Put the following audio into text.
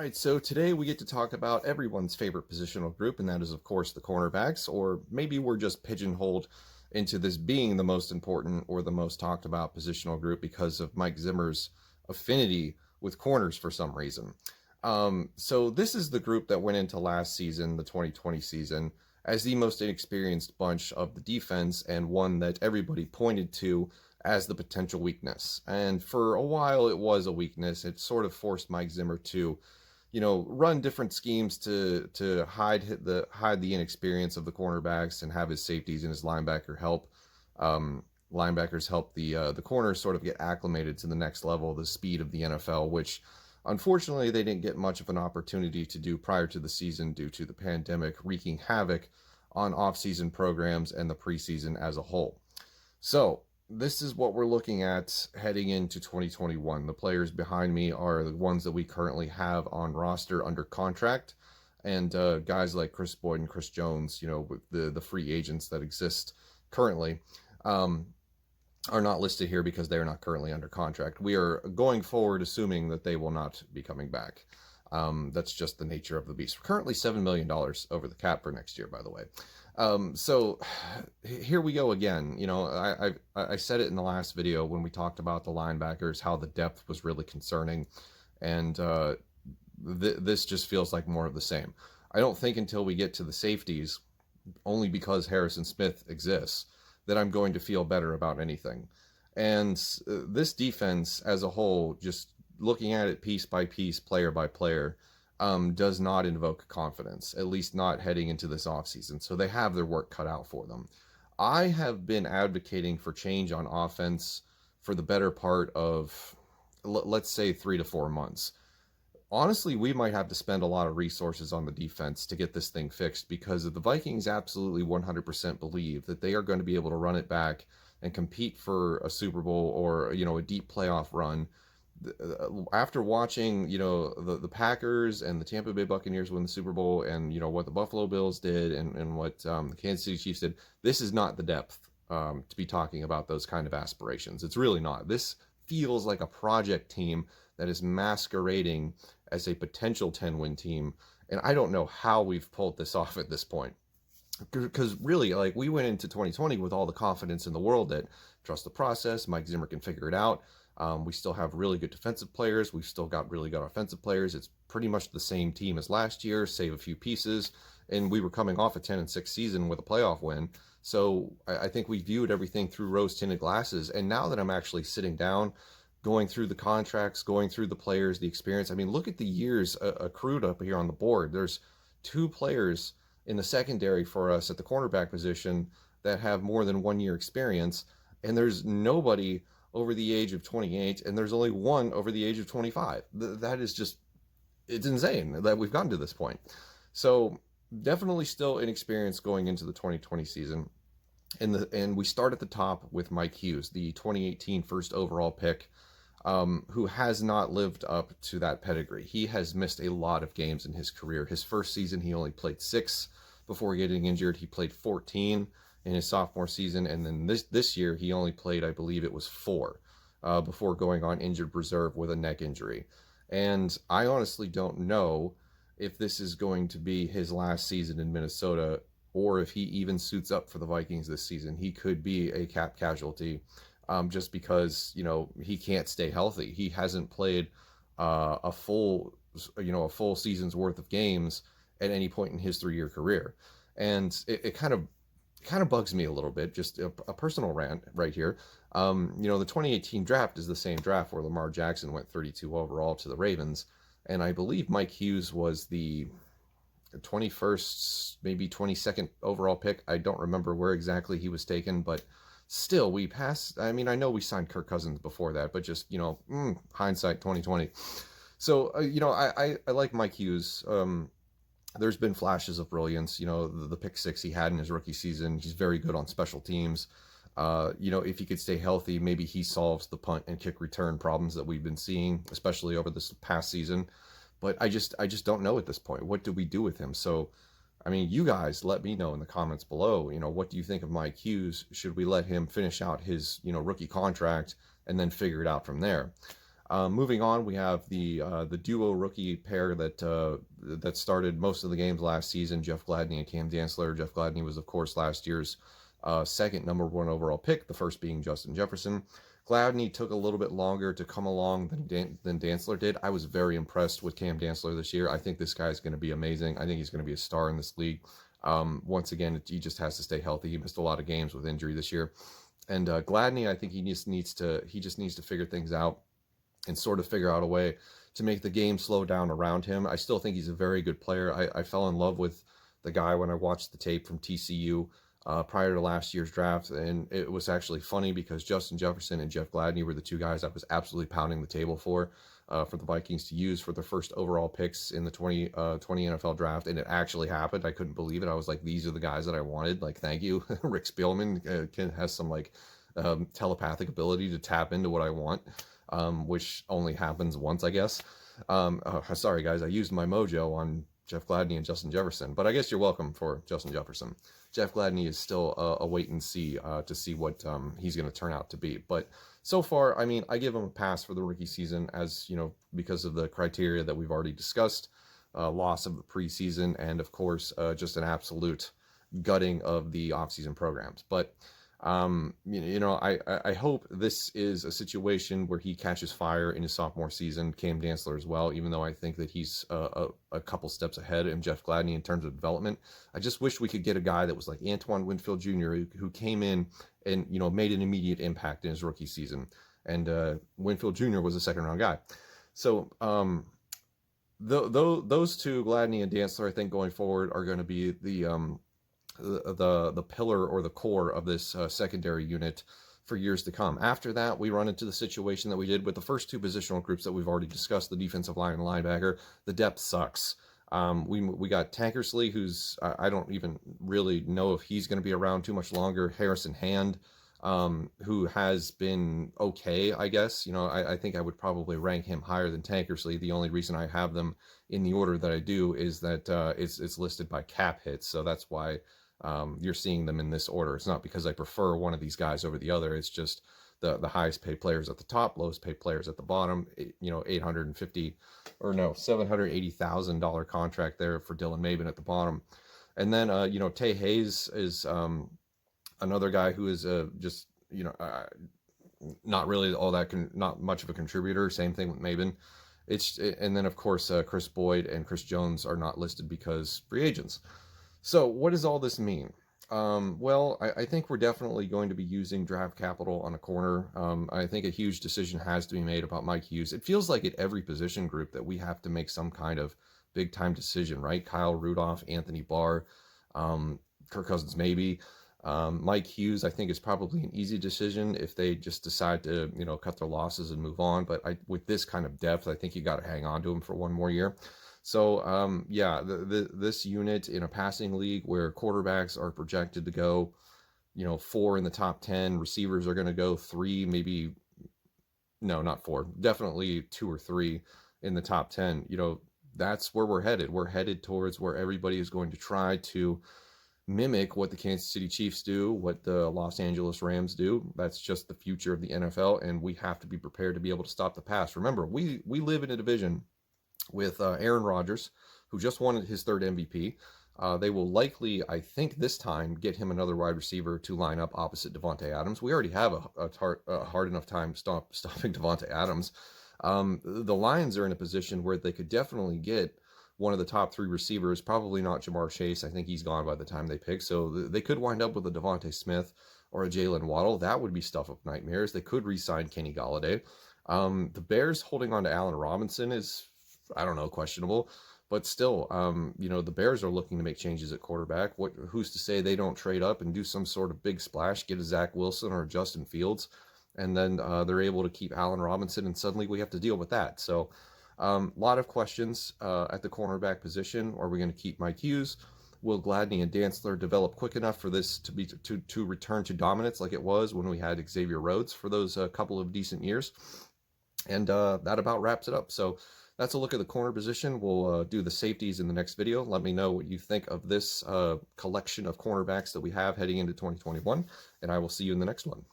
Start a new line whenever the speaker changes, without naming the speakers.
right, so today we get to talk about everyone's favorite positional group, and that is, of course, the cornerbacks, or maybe we're just pigeonholed into this being the most important or the most talked about positional group because of Mike Zimmer's affinity with corners for some reason. So this is the group that went into last season, the 2020 season, as the most inexperienced bunch of the defense and one that everybody pointed to as the potential weakness. And for a while, it was a weakness. It sort of forced Mike Zimmer to run different schemes to hide the inexperience of the cornerbacks and have his safeties and his linebackers help the corners sort of get acclimated to the next level, the speed of the NFL, which unfortunately they didn't get much of an opportunity to do prior to the season due to the pandemic wreaking havoc on off-season programs and the preseason as a whole. So this is what we're looking at heading into 2021. The players behind me are the ones that we currently have on roster under contract, and guys like Chris Boyd and Chris Jones, with the free agents that exist currently, are not listed here because they are not currently under contract. We are going forward assuming that they will not be coming back. That's just the nature of the beast. We're currently $7 million over the cap for next year, by the way. So here we go again. I said it in the last video when we talked about the linebackers, how the depth was really concerning, and this just feels like more of the same. I don't think until we get to the safeties, only because Harrison Smith exists, that I'm going to feel better about anything. And this defense as a whole, just looking at it piece by piece, player by player, does not invoke confidence, at least not heading into this offseason. So they have their work cut out for them. I have been advocating for change on offense for the better part of, let's say, 3 to 4 months. Honestly, we might have to spend a lot of resources on the defense to get this thing fixed, because the Vikings absolutely 100% believe that they are going to be able to run it back and compete for a Super Bowl or, a deep playoff run. After watching, the Packers and the Tampa Bay Buccaneers win the Super Bowl, and, what the Buffalo Bills did and what the Kansas City Chiefs did, this is not the depth to be talking about those kind of aspirations. It's really not. This feels like a project team that is masquerading as a potential 10-win team, and I don't know how we've pulled this off at this point. Because really, we went into 2020 with all the confidence in the world that trust the process, Mike Zimmer can figure it out. We still have really good defensive players. We've still got really good offensive players. It's pretty much the same team as last year, save a few pieces. And we were coming off a 10-6 season with a playoff win. So I think we viewed everything through rose-tinted glasses. And now that I'm actually sitting down, going through the contracts, going through the players, the experience, look at the years accrued up here on the board. There's 2 players in the secondary for us at the cornerback position that have more than 1 year experience. And there's nobody over the age of 28, and there's only 1 over the age of 25. That is just, it's insane that we've gotten to this point. So definitely still inexperienced going into the 2020 season. And we start at the top with Mike Hughes, the 2018 first overall pick, who has not lived up to that pedigree. He has missed a lot of games in his career. His first season, he only played 6 before getting injured. He played 14 in his sophomore season, and then this year he only played, I believe it was 4, before going on injured reserve with a neck injury. And I honestly don't know if this is going to be his last season in Minnesota, or if he even suits up for the Vikings this season. He could be a cap casualty, just because he can't stay healthy. He hasn't played a full season's worth of games at any point in his 3-year career, and it kind of bugs me a little bit. Just a personal rant right here. The 2018 draft is the same draft where Lamar Jackson went 32 overall to the Ravens, and I believe Mike Hughes was the 21st, maybe 22nd overall pick. I don't remember where exactly he was taken, but still, we passed. I know we signed Kirk Cousins before that, but just, hindsight 2020. So, I like Mike Hughes. There's been flashes of brilliance, the pick 6 he had in his rookie season. He's very good on special teams. If he could stay healthy, maybe he solves the punt and kick return problems that we've been seeing, especially over this past season. But I just don't know at this point. What do we do with him? So, you guys let me know in the comments below, what do you think of Mike Hughes? Should we let him finish out his, rookie contract and then figure it out from there? Moving on, we have the duo rookie pair that started most of the games last season, Jeff Gladney and Cam Danceller. Jeff Gladney was, of course, last year's second number one overall pick, the first being Justin Jefferson. Gladney took a little bit longer to come along than Dantzler did. I was very impressed with Cam Danceller this year. I think this guy is going to be amazing. I think he's going to be a star in this league. Once again, he just has to stay healthy. He missed a lot of games with injury this year. And Gladney, I think he just needs to figure things out and sort of figure out a way to make the game slow down around him. I still think he's a very good player. I fell in love with the guy when I watched the tape from TCU prior to last year's draft, and it was actually funny because Justin Jefferson and Jeff Gladney were the two guys I was absolutely pounding the table for the Vikings to use for the first overall picks in the 2020 NFL draft, and it actually happened. I couldn't believe it. I was like, these are the guys that I wanted. Like, thank you. Rick Spielman has some telepathic ability to tap into what I want. Which only happens once, I guess. Sorry, guys, I used my mojo on Jeff Gladney and Justin Jefferson, but I guess you're welcome for Justin Jefferson. Jeff Gladney is still a wait and see to see what he's going to turn out to be. But so far, I mean, I give him a pass for the rookie season, as you know, because of the criteria that we've already discussed, loss of the preseason, and of course, just an absolute gutting of the offseason programs. But I hope this is a situation where he catches fire in his sophomore season. Cam Danceller as well, even though I think that he's a couple steps ahead of Jeff Gladney in terms of development. I just wish we could get a guy that was like Antoine Winfield Jr., who came in and, made an immediate impact in his rookie season. And Winfield Jr. was a second-round guy. So those two, Gladney and Danceller, I think going forward are going to be the pillar or the core of this secondary unit for years to come. After that, we run into the situation that we did with the first two positional groups that we've already discussed, the defensive line and linebacker. The depth sucks. We got Tankersley, who's I don't even really know if he's going to be around too much longer. Harrison Hand, who has been okay, I guess. I think I would probably rank him higher than Tankersley. The only reason I have them in the order that I do is that it's listed by cap hits, so that's why you're seeing them in this order. It's not because I prefer one of these guys over the other. It's just the highest paid players at the top, lowest paid players at the bottom. $780,000 contract there for Dylan Mabin at the bottom. And then, Tay Hayes is another guy who is not really all that, not much of a contributor. Same thing with Mabin. And then, of course, Chris Boyd and Chris Jones are not listed because free agents. So what does all this mean? Well, I think we're definitely going to be using draft capital on a corner. I think a huge decision has to be made about Mike Hughes. It feels like at every position group that we have to make some kind of big-time decision, right? Kyle Rudolph, Anthony Barr, Kirk Cousins maybe. Mike Hughes, I think, is probably an easy decision if they just decide to, cut their losses and move on. But with this kind of depth, I think you got to hang on to him for one more year. So, this unit in a passing league where quarterbacks are projected to go, 4 in the top 10, receivers are going to go 3, maybe, no, not 4, definitely 2 or 3 in the top 10. That's where we're headed. We're headed towards where everybody is going to try to mimic what the Kansas City Chiefs do, what the Los Angeles Rams do. That's just the future of the NFL, and we have to be prepared to be able to stop the pass. Remember, we live in a division with Aaron Rodgers, who just won his third MVP. They will likely, I think this time, get him another wide receiver to line up opposite Davante Adams. We already have a hard enough time stopping Davante Adams. The Lions are in a position where they could definitely get one of the top 3 receivers, probably not Jamar Chase. I think he's gone by the time they pick. So they could wind up with a Devontae Smith or a Jalen Waddle. That would be stuff of nightmares. They could re-sign Kenny Golladay. The Bears holding on to Allen Robinson is, I don't know, questionable, but still, the Bears are looking to make changes at quarterback. Who's to say they don't trade up and do some sort of big splash, get a Zach Wilson or a Justin Fields, and then they're able to keep Allen Robinson, and suddenly we have to deal with that. So a lot of questions at the cornerback position. Are we going to keep Mike Hughes? Will Gladney and Dantzler develop quick enough for this to return to dominance like it was when we had Xavier Rhodes for those couple of decent years? And that about wraps it up. So that's a look at the corner position. We'll do the safeties in the next video. Let me know what you think of this collection of cornerbacks that we have heading into 2021, and I will see you in the next one.